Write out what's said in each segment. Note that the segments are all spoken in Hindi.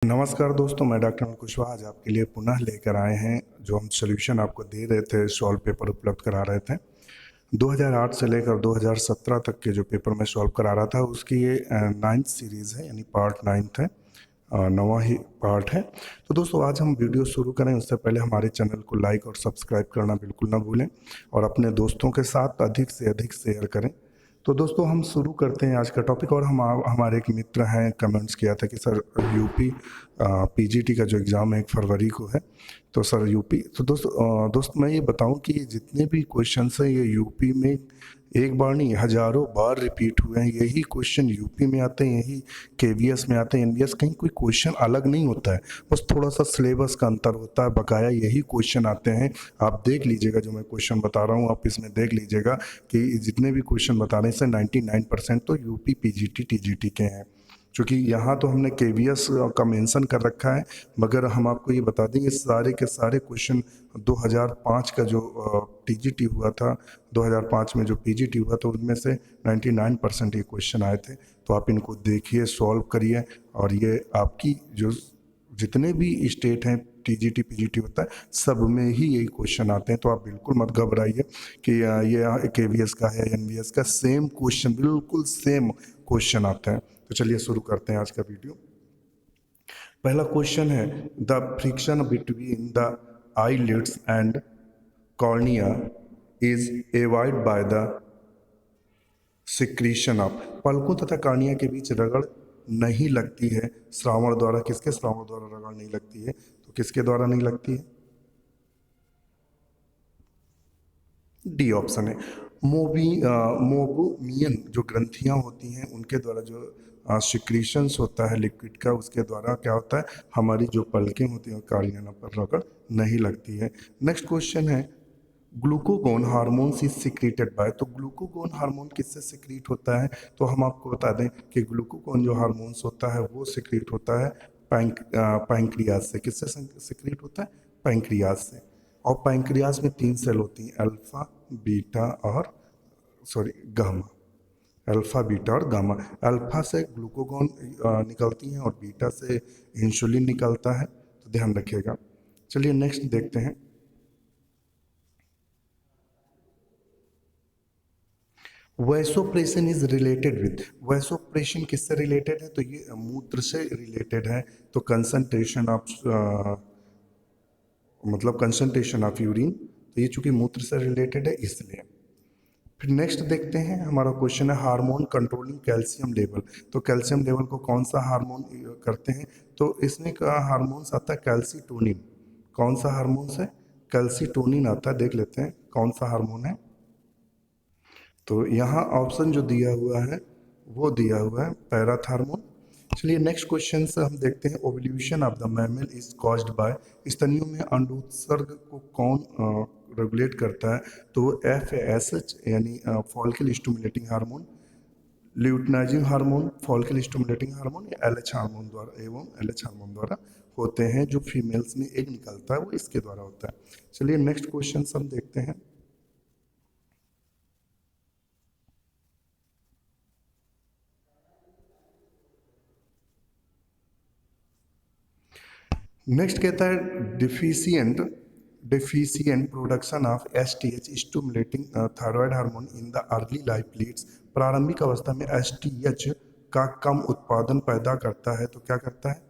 नमस्कार दोस्तों, मैं डॉक्टर अमित कुशवाहा आज आपके लिए पुनः लेकर आए हैं जो हम सॉल्यूशन आपको दे रहे थे, सॉल्व पेपर उपलब्ध करा रहे थे। 2008 से लेकर 2017 तक के जो पेपर मैं सॉल्व करा रहा था उसकी ये 9th सीरीज़ है, यानी पार्ट 9th है, 9वां ही पार्ट है। तो दोस्तों आज हम वीडियो शुरू करें उससे पहले हमारे चैनल को लाइक और सब्सक्राइब करना बिल्कुल ना भूलें और अपने दोस्तों के साथ अधिक से अधिक शेयर करें। तो दोस्तों हम शुरू करते हैं आज का टॉपिक। और हमारे एक मित्र हैं, कमेंट्स किया था कि सर यूपी पीजीटी का जो एग्ज़ाम है 1 फरवरी को है, तो सर यूपी। तो दोस्त मैं ये बताऊं कि ये जितने भी क्वेश्चंस हैं ये यूपी में एक बार नहीं हज़ारों बार रिपीट हुए हैं। यही क्वेश्चन यूपी में आते हैं, यही केवीएस में आते हैं, एनवीएस, कहीं कोई क्वेश्चन अलग नहीं होता है, बस थोड़ा सा सिलेबस का अंतर होता है, बकाया यही क्वेश्चन आते हैं। आप देख लीजिएगा जो मैं क्वेश्चन बता रहा हूँ, आप इसमें देख लीजिएगा कि जितने भी क्वेश्चन बता रहे हैं इससे 99% तो यूपी पीजीटी टीजीटी के हैं। चूँकि यहाँ तो हमने केवीएस का मेंशन कर रखा है, मगर हम आपको ये बता दें ये सारे के सारे क्वेश्चन 2005 का जो टीजीटी हुआ था, 2005 में जो पीजीटी हुआ था उनमें से 99% ये क्वेश्चन आए थे। तो आप इनको देखिए, सॉल्व करिए, और ये आपकी जो जितने भी स्टेट हैं टीजीटी पीजीटी होता है सब में ही यही क्वेश्चन आते हैं। तो आप बिल्कुल मत घबराइए कि ये केवीएस का है, एनवीएस का, सेम क्वेश्चन, बिल्कुल सेम क्वेश्चन आते हैं। तो चलिए शुरू करते हैं आज का वीडियो। पहला क्वेश्चन है, the friction between the eyelids and cornea is avoid by the secretion of. पलकों तथा कॉर्निया के बीच रगड़ नहीं लगती है श्रावण द्वारा। किसके श्रावण द्वारा रगड़ नहीं लगती है? तो किसके द्वारा नहीं लगती है? डी ऑप्शन है। मोबुमियन जो ग्रंथियां होती हैं उनके द्वारा जो सिक्रीशंस होता है लिक्विड का, उसके द्वारा क्या होता है, हमारी जो पलकें होती हैं कार्निया पर रगड़ नहीं लगती है। नेक्स्ट क्वेश्चन है, glucagon hormone is secreted by. तो ग्लूकोगोन हार्मोन किससे सिक्रीट होता है? तो हम आपको बता दें कि ग्लूकोगोन जो हार्मोन्स होता है वो सिक्रीट होता है पैंक्रियाज से। किससे सिक्रीट होता है? पैंक्रियाज से। और पैंक्रियाज में 3 सेल होती हैं, अल्फा बीटा और गामा। अल्फा बीटा और गामा। अल्फा से ग्लूकोगोन निकलती हैं और बीटा से इंसुलिन निकलता है, तो ध्यान रखिएगा। चलिए नेक्स्ट देखते हैं। वैसोप्रेशन इज रिलेटेड विद। वैसोप्रेशन किससे रिलेटेड है? तो ये मूत्र से रिलेटेड है। तो concentration of concentration of urine, तो ये चूंकि मूत्र से रिलेटेड है इसलिए। फिर नेक्स्ट देखते हैं, हमारा क्वेश्चन है हार्मोन कंट्रोलिंग कैल्शियम लेवल। तो कैल्शियम लेवल को कौन सा हार्मोन करते हैं? तो इसमें का हार्मोन आता है कैल्सीटोनिन। कौन सा हार्मोन है? कैल्सीटोनिन आता है। देख लेते हैं कौन सा हार्मोन है। तो यहाँ ऑप्शन जो दिया हुआ है वो दिया हुआ है पैराथार्मोन। चलिए नेक्स्ट क्वेश्चन से हम देखते हैं, ovulation of the mammal is caused by. स्तनियों में अंडोत्सर्ग को कौन रेगुलेट करता है? तो वो FSH यानी follicle stimulating hormone, luteinizing hormone, follicle stimulating hormone या LH हार्मोन द्वारा, एवं LH हार्मोन द्वारा होते हैं। जो फीमेल्स में एग निकलता है वो इसके द्वारा होता है। चलिए नेक्स्ट क्वेश्चन हम देखते हैं। नेक्स्ट कहता है deficient production of STH stimulating thyroid hormone in the early life leads. प्रारंभिक अवस्था में STH का कम उत्पादन पैदा करता है, तो क्या करता है?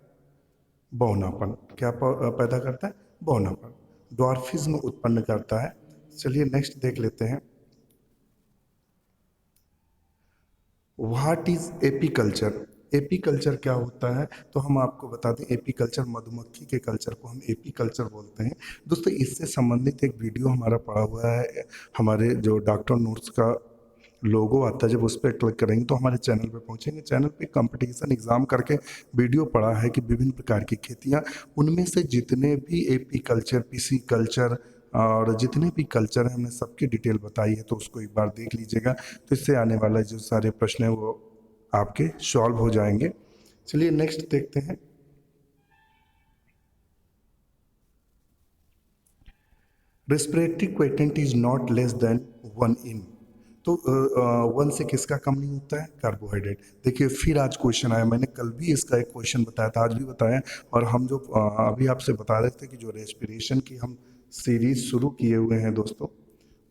बौनापन। क्या पैदा करता है? बौनापन। ड्वार्फिज्म उत्पन्न करता है। चलिए नेक्स्ट देख लेते हैं, व्हाट इज एपीकल्चर। एपीकल्चर क्या होता है? तो हम आपको बता दें, एपीकल्चर मधुमक्खी के कल्चर को हम एपीकल्चर बोलते हैं। दोस्तों इससे संबंधित एक वीडियो हमारा पड़ा हुआ है, हमारे जो डॉक्टर नोट्स का लोगो आता है, जब उस पर क्लिक करेंगे तो हमारे चैनल पे पहुंचेंगे। चैनल पे कंपटीशन एग्जाम करके वीडियो पड़ा है कि विभिन्न प्रकार की खेतियां, उनमें से जितने भी एपीकल्चर, पीसी कल्चर और जितने भी कल्चर हैं हमने सबकी डिटेल बताई है, तो उसको एक बार देख लीजिएगा। तो इससे आने वाला जो सारे प्रश्न हैं वो आपके सॉल्व हो जाएंगे। चलिए नेक्स्ट देखते हैं, respiratory quotient is not less than 1 इन। तो 1 से किसका कम नहीं होता है? कार्बोहाइड्रेट। देखिए फिर आज क्वेश्चन आया, मैंने कल भी इसका एक क्वेश्चन बताया था, आज भी बताया। और हम जो अभी आपसे बता रहे थे कि जो रेस्पिरेशन की हम सीरीज शुरू किए हुए हैं दोस्तों,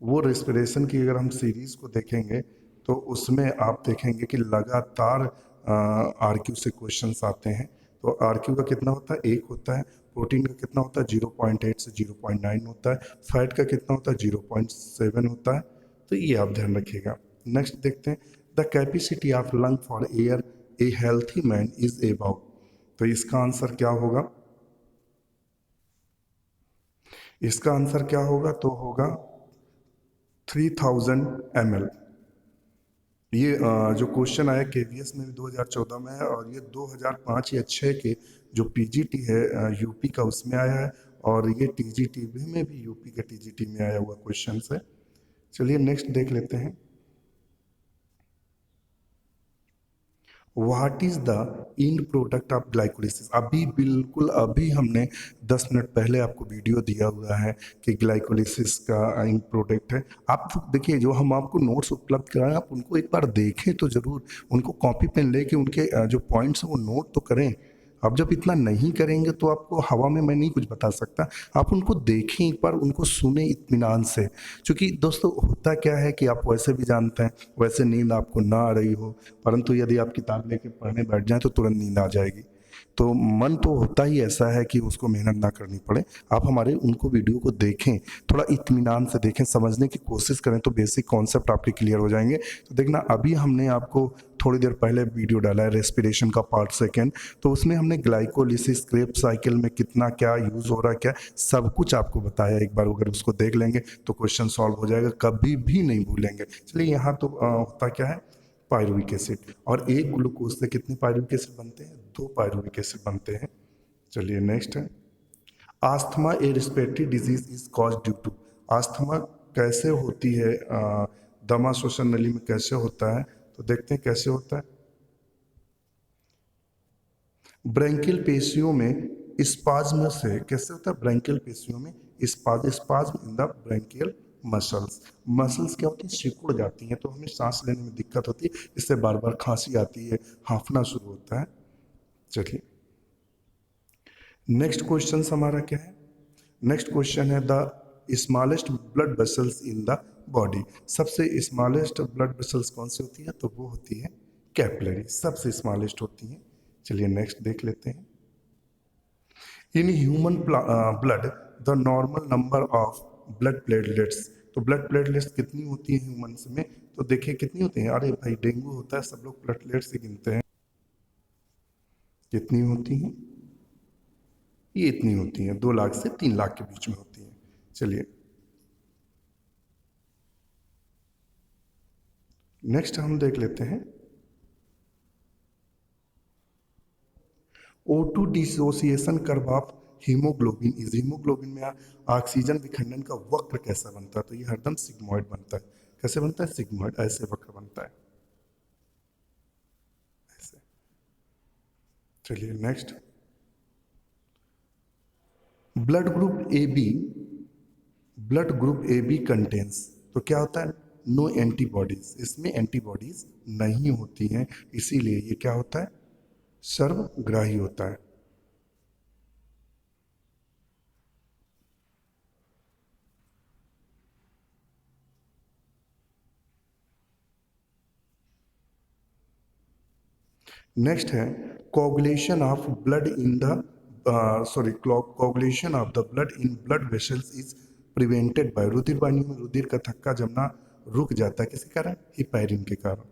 वो रेस्पिरेशन की अगर हम सीरीज को देखेंगे तो उसमें आप देखेंगे कि लगातार आरक्यू से क्वेश्चंस आते हैं। तो आरक्यू का कितना होता है? 1 होता है। प्रोटीन का कितना होता है? 0.8 से 0.9 होता है। फैट का कितना होता है? 0.7 होता है। तो ये आप ध्यान रखिएगा। नेक्स्ट देखते हैं, the capacity of lung for air A healthy man is about. तो इसका आंसर क्या होगा? इसका आंसर क्या होगा? तो होगा 3000 ml। ये जो क्वेश्चन आया केवीएस में भी 2014 में है, और ये 2005 या 6 के जो पीजीटी है यूपी का, उसमें आया है। और ये टीजीटी में भी यूपी के टीजीटी में आया हुआ क्वेश्चन है। चलिए नेक्स्ट देख लेते हैं, what is the end product of glycolysis. अभी बिल्कुल अभी हमने 10 मिनट पहले आपको वीडियो दिया हुआ है कि ग्लाइकोलिसिस का इंड प्रोडक्ट है। आप देखिए, जो हम आपको नोट्स उपलब्ध कराएं आप उनको एक बार देखें तो ज़रूर, उनको कॉपी पेन लेके उनके जो पॉइंट्स हैं वो नोट तो करें। आप जब इतना नहीं करेंगे तो आपको हवा में मैं नहीं कुछ बता सकता। आप उनको देखें एक बार, उनको सुने इत्मीनान से। क्योंकि दोस्तों होता क्या है कि आप वैसे भी जानते हैं, वैसे नींद आपको ना आ रही हो, परंतु यदि आप किताब लेके पढ़ने बैठ जाएं तो तुरंत नींद आ जाएगी। तो मन तो होता ही ऐसा है कि उसको मेहनत ना करनी पड़े। आप हमारे उनको वीडियो को देखें, थोड़ा इत्मीनान से देखें, समझने की कोशिश करें तो बेसिक कॉन्सेप्ट आपके क्लियर हो जाएंगे। तो देखना, अभी हमने आपको थोड़ी देर पहले वीडियो डाला है रेस्पिरेशन का पार्ट सेकेंड, तो उसमें हमने ग्लाइकोलिसिस क्रेब साइकिल में कितना क्या यूज़ हो रहा है, क्या सब कुछ आपको बताया। एक बार अगर उसको देख लेंगे तो क्वेश्चन सॉल्व हो जाएगा, कभी भी नहीं भूलेंगे। चलिए यहाँ तो होता क्या है, पायरुविक एसिड। और एक ग्लूकोज से कितने पायरुविक एसिड बनते हैं? 2 पायरुविक एसिड बनते हैं। चलिए नेक्स्ट है, asthma a respiratory disease is cause due to. Asthma कैसे होती है, दमा श्वसन नली में कैसे होता है? तो देखते हैं कैसे होता है। ब्रैंकियल पेशियों में स्पाज्म से कैसे होता है? ब्रैंकियल पेशियों में spasm in the branchial muscles. Muscles क्या होती है? सिकुड़ जाती हैं, तो हमें सांस लेने में दिक्कत होती है, इससे बार बार खांसी आती है, हांफना शुरू होता है। चलिए नेक्स्ट क्वेश्चन हमारा क्या है? नेक्स्ट क्वेश्चन है, the smallest blood vessels in the body. सबसे स्मॉलेस्ट ब्लड वेसल्स कौन सी होती है? तो वो होती है कैपिलरी, सबसे स्मॉलेस्ट होती हैं। चलिए नेक्स्ट देख लेते हैं, in human blood the normal number of blood platelets. तो ब्लड प्लेटलेट्स कितनी होती है ह्यूमंस में? तो देखिए कितनी होती हैं। अरे भाई, डेंगू होता है, सब लोग प्लेटलेट्स से गिनते हैं। कितनी होती हैं? ये इतनी होती हैं, 2 लाख से 3 लाख के बीच में होती हैं। चलिए नेक्स्ट हम देख लेते हैं, O2 dissociation curve of haemoglobin is. Haemoglobin में ऑक्सीजन विखंडन का वक्र कैसा बनता है? तो ये हरदम सिग्मॉइड बनता है। कैसे बनता है? सिग्मॉइड, ऐसे वक्र बनता है, ऐसे। चलिए next, blood group A B, blood group A B contains. तो क्या होता है? नो एंटीबॉडीज, इसमें एंटीबॉडीज नहीं होती हैं, इसीलिए ये क्या होता है? सर्वग्राही होता है। नेक्स्ट है, coagulation of blood in the coagulation of the blood in blood vessels is prevented by. रुधिर वाहिनी में रुधिर का थक्का जमना रुक जाता है, किसी कारण? हिपैरिन के कारण।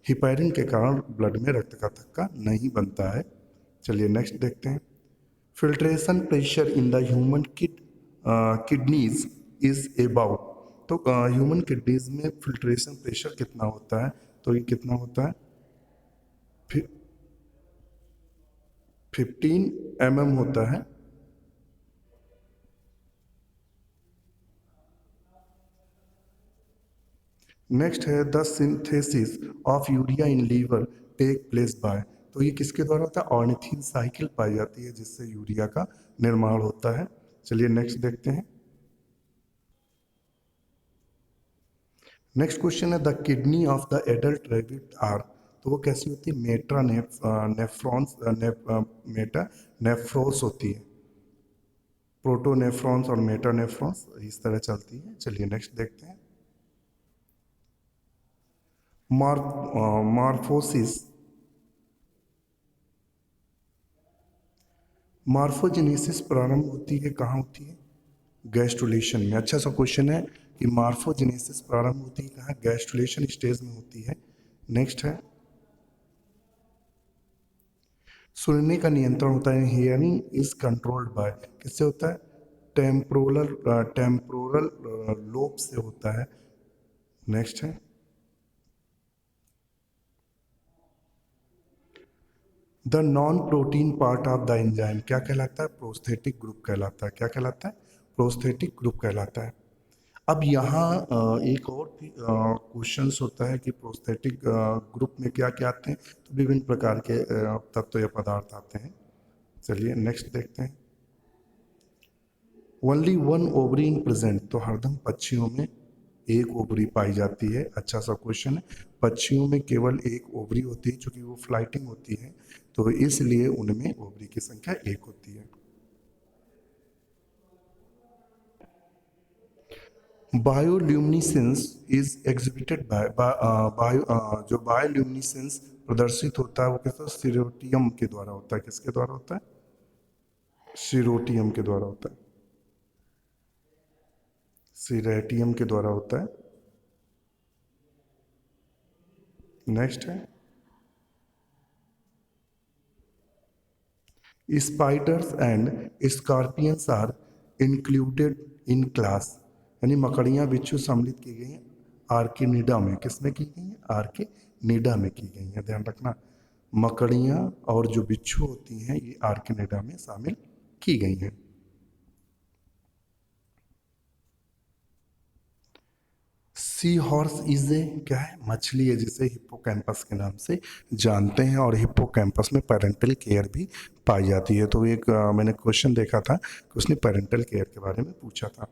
हिपैरिन के कारण ब्लड में रक्त का थक्का नहीं बनता है। चलिए नेक्स्ट देखते हैं, filtration pressure in the human kidneys is about. तो ह्यूमन किडनीज में फिल्ट्रेशन प्रेशर कितना होता है? तो ये कितना होता है? 15 mm होता है। नेक्स्ट है, the synthesis of urea in liver take place by. तो ये किसके द्वारा होता है? ऑर्निथिन साइकिल पाई जाती है जिससे यूरिया का निर्माण होता है। चलिए नेक्स्ट देखते हैं, नेक्स्ट क्वेश्चन है the kidney of the adult rabbit are, तो वो कैसी होती है? मेट्रा नेफ्रॉन्स मेटा नेफ्रोस होती है। प्रोटोनेफ्रॉन्स और मेटानेफ्रॉन्स इस तरह चलती है। चलिए नेक्स्ट देखते हैं। मार्फोसिस मार्फोजेनेसिस प्रारंभ होती है कहाँ होती है? गैस्ट्रुलेशन में। अच्छा सा क्वेश्चन है कि मार्फोजेनेसिस प्रारंभ होती है कहाँ? गैस्ट्रुलेशन स्टेज में होती है। नेक्स्ट है सुनने का नियंत्रण होता है, हियरिंग इज कंट्रोल्ड बाय, किससे होता है? टेम्पोरल लोब से होता है। नेक्स्ट है the non protein part of the enzyme क्या कहलाता है? प्रोस्थेटिक ग्रुप कहलाता है। क्या कहलाता है? प्रोस्थेटिक ग्रुप कहलाता है। अब यहाँ एक और क्वेश्चंस होता है कि प्रोस्थेटिक ग्रुप में क्या क्या आते हैं, तो विभिन्न प्रकार के तत्व या पदार्थ आते हैं। चलिए नेक्स्ट देखते हैं। Only one ovary in present, तो हरदम पक्षियों में एक ओवरी पाई जाती है। अच्छा सा क्वेश्चन है। पक्षियों में केवल एक ओवरी होती है क्योंकि वो फ्लाइटिंग होती है, तो इसलिए उनमें ओवरी की संख्या एक होती है। बायोल्यूमिनेसेंस इज एग्जिबिटेड बाय जो बायोल्यूमिनेसेंस प्रदर्शित होता है वो किस सीरोटियम के द्वारा होता है। किसके द्वारा होता है? सीरोटियम के द्वारा होता है। सीरेटियम के द्वारा होता है। नेक्स्ट है spiders and scorpions are included in class, यानी मकड़ियाँ बिच्छू सम्मिलित की गई हैं आर्किनिडा में। किसमें की गई हैं? आर्किनिडा में की गई हैं। ध्यान रखना, मकड़ियाँ और जो बिच्छू होती हैं ये आर्किनिडा में शामिल की गई हैं। सी हॉर्स इज ए क्या है? मछली है जिसे हिप्पोकैम्पस के नाम से जानते हैं, और हिप्पोकैम्पस में पेरेंटल केयर भी पाई जाती है। तो एक मैंने क्वेश्चन देखा था कि उसने पेरेंटल केयर के बारे में पूछा था।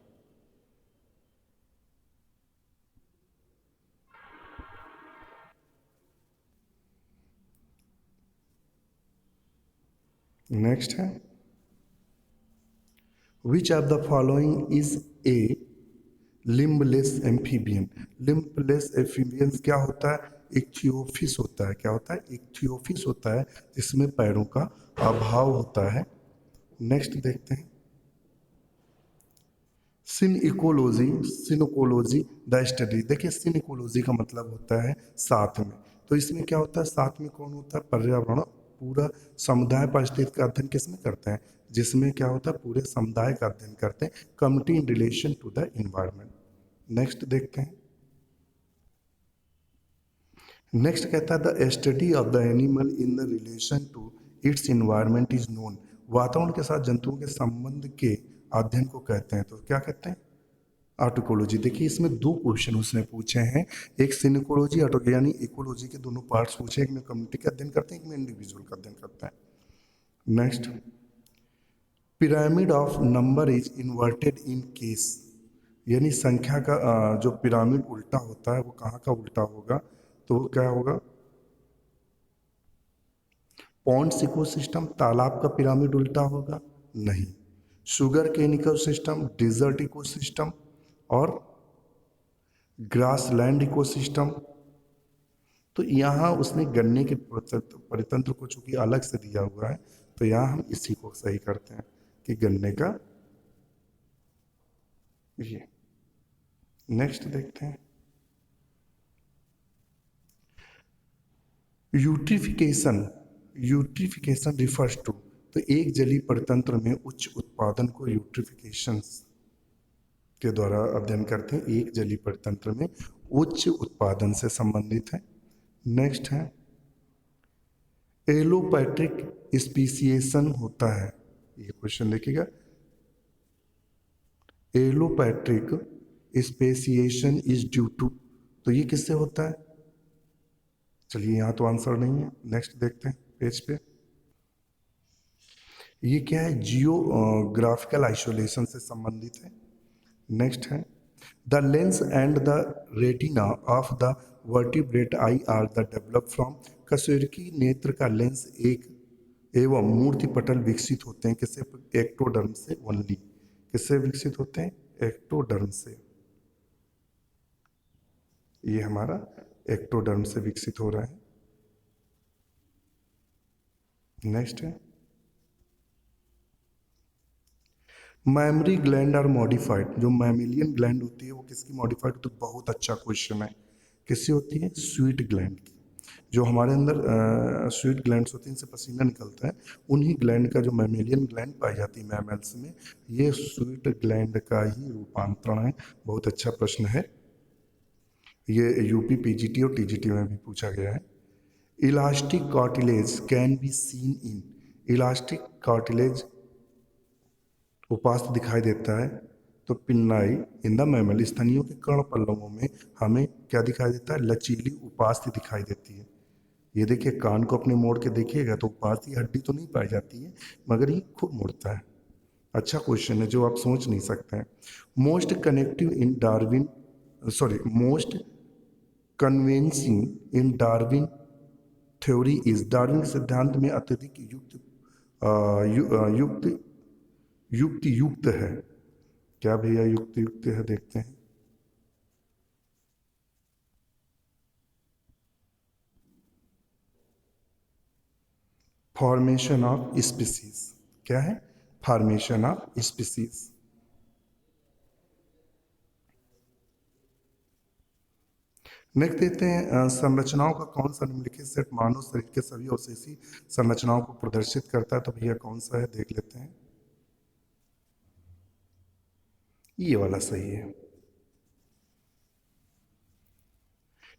नेक्स्ट है which of the following is a limbless amphibian. Limbless amphibian क्या होता है? इक्थियोफिस होता है। क्या होता है? इक्थियोफिस होता है जिसमें पैरों का अभाव होता है। नेक्स्ट देखते हैं सिन इकोलॉजी सिनोकोलॉजी द स्टडी। देखिए सिन इकोलॉजी का मतलब होता है साथ में, तो इसमें क्या होता है? साथ में कौन होता है? पर्यावरण, पूरा समुदाय परिस्थिति का अध्ययन किसमें करते हैं? जिसमें क्या होता है? पूरे समुदाय का अध्ययन करते हैं, community in relation to the environment. Next देखते हैं। नेक्स्ट कहता है the study of the animal in the relation to its environment is known. वातावरण के साथ जंतुओं के संबंध के अध्ययन को कहते हैं, तो क्या कहते हैं? आर्टिकोलॉजी। देखिए इसमें दो क्वेश्चन उसने पूछे हैं, एक सिनिकोलॉजी ऑटो यानी इकोलॉजी के दोनों पार्ट्स पूछे, एक में कम्युनिटी का अध्ययन करते हैं, एक में इंडिविजुअल का अध्ययन करते हैं। Next pyramid of number is inverted in case, यानी संख्या का जो पिरामिड उल्टा होता है वो कहाँ का उल्टा होगा? तो वो क्या होगा? पॉन्ड्स इकोसिस्टम, तालाब का पिरामिड उल्टा होगा? नहीं। Sugarcane ecosystem, desert ecosystem और ग्रासलैंड इकोसिस्टम। तो यहाँ उसने गन्ने के परितंत्र को चूंकि अलग से दिया हुआ है, तो यहाँ हम इसी को सही करते हैं कि गन्ने का ये। नेक्स्ट देखते हैं यूट्रिफिकेशन। यूट्रिफिकेशन रिफर्स टू, तो एक जलीय परितंत्र में उच्च उत्पादन को यूट्रिफिकेशन के द्वारा अध्ययन करते हैं। एक जलीय परितंत्र में उच्च उत्पादन से संबंधित है। नेक्स्ट है एलोपैट्रिक स्पीसिएशन होता है, ये क्वेश्चन देखिएगा। Allopatric speciation is due to, तो ये किससे होता है? चलिए यहाँ तो आंसर नहीं है, नेक्स्ट देखते हैं पेज पे। ये क्या है? जियोग्राफिकल आइसोलेशन से संबंधित है। नेक्स्ट है the lens and the retina of the vertebrate I R the develop from. कशेरुकी नेत्र का लेंस एक एवं मूर्ति पटल विकसित होते हैं किससे? एक्टोडर्म से ओनली। किससे विकसित होते हैं? एक्टोडर्म से। ये हमारा एक्टोडर्म से विकसित हो रहा है। नेक्स्ट है मैमरी ग्लैंड आर मॉडिफाइड। जो मैमिलियन ग्लैंड होती है वो किसकी मॉडिफाइड? तो बहुत अच्छा क्वेश्चन है। किससे होती है? स्वीट ग्लैंड की। जो हमारे अंदर स्वीट ग्लैंड्स होती हैं, इनसे पसीना निकलता है, उन्हीं ग्लैंड का जो मैमेलियन ग्लैंड पाई जाती है मैमल्स में, ये स्वीट ग्लैंड का ही रूपांतरण है। बहुत अच्छा प्रश्न है, ये यूपी पीजीटी और टीजीटी में भी पूछा गया है। Elastic cartilage can be seen in. Elastic cartilage उपास्थ दिखाई देता है तो पिन्नाई इन द मैमल। स्तनियों के कर्ण पल्लवों में हमें क्या दिखाई देता है? लचीली उपास्थ दिखाई देती है। ये देखिए, कान को अपने मोड़ के देखिएगा तो उपास्थि हड्डी तो नहीं पाई जाती है, मगर ये खूब मुड़ता है। अच्छा क्वेश्चन है जो आप सोच नहीं सकते हैं। Most connective in Darwin most convincing in Darwin theory is. Darwin के सिद्धांत में अत्यधिक युक्त है क्या भैया? युक्त है, देखते हैं। Formation of species. क्या है? Formation of species. नेक्स्ट देते हैं संरचनाओं का कौन सा निम्नलिखित सेट मानव शरीर के सभी अवशेषी संरचनाओं को प्रदर्शित करता है? तो भैया कौन सा है, देख लेते हैं। ये वाला सही है।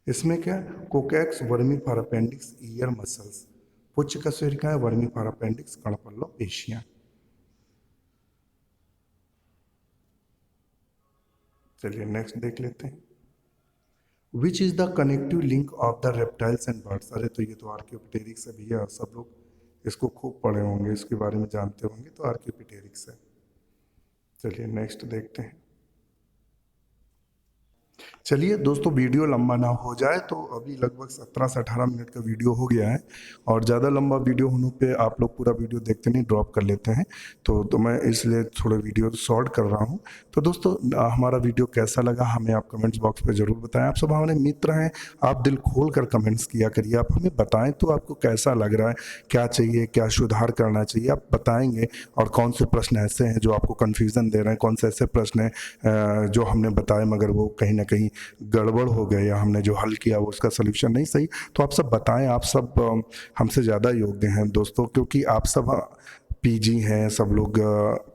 इसमें क्या? कोकैक्स वर्मीफर अपेंडिक्स ईयर मसल्स। पुच्छ का शरीर का है वर्मीफर अपेंडिक्स कणपल्लव पेशियां। चलिए नेक्स्ट देख लेते हैं। Which is the connective link of the reptiles and birds. अरे तो ये तो आर्कियोप्टेरिक्स है भैया, सब लोग इसको खूब पढ़े होंगे, इसके बारे में जानते होंगे, तो आर्कियोप्टेरिक्स है। चलिए नेक्स्ट देखते हैं। चलिए दोस्तों, वीडियो लंबा ना हो जाए तो अभी लगभग 17 से 18 मिनट का वीडियो हो गया है, और ज़्यादा लंबा वीडियो होने पे आप लोग पूरा वीडियो देखते नहीं, ड्रॉप कर लेते हैं, तो मैं इसलिए थोड़ा वीडियो शॉर्ट कर रहा हूँ। तो दोस्तों हमारा वीडियो कैसा लगा हमें आप कमेंट्स बॉक्स पे ज़रूर बताएं। आप सब हमारे मित्र हैं, आप दिल खोल कर कमेंट्स किया करिए, आप हमें बताएं तो आपको कैसा लग रहा है, क्या चाहिए, क्या सुधार करना चाहिए, आप बताएंगे। और कौन से प्रश्न ऐसे हैं जो आपको कन्फ्यूज़न दे रहे हैं, कौन से ऐसे प्रश्न हैं जो हमने बताए मगर वो कहीं ना कहीं गड़बड़ हो गए, या हमने जो हल किया वो उसका सलूशन नहीं सही, तो आप सब बताएं। आप सब हमसे ज़्यादा योग्य हैं दोस्तों, क्योंकि आप सब पीजी हैं, सब लोग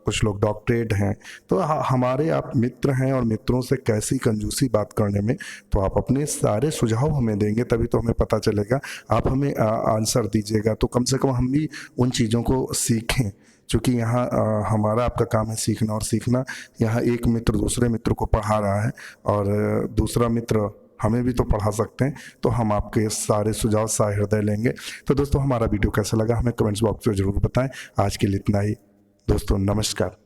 कुछ लोग डॉक्टरेट हैं, तो हमारे आप मित्र हैं, और मित्रों से कैसी कंजूसी बात करने में, तो आप अपने सारे सुझाव हमें देंगे तभी तो हमें पता चलेगा। आप हमें आंसर दीजिएगा तो कम से कम हम भी उन चीज़ों को सीखें, क्योंकि यहाँ हमारा आपका काम है सीखना, और सीखना यहाँ एक मित्र दूसरे मित्र को पढ़ा रहा है, और दूसरा मित्र हमें भी तो पढ़ा सकते हैं, तो हम आपके सारे सुझाव सहृदय लेंगे। तो दोस्तों हमारा वीडियो कैसा लगा हमें कमेंट्स बॉक्स में ज़रूर बताएं। आज के लिए इतना ही दोस्तों, नमस्कार।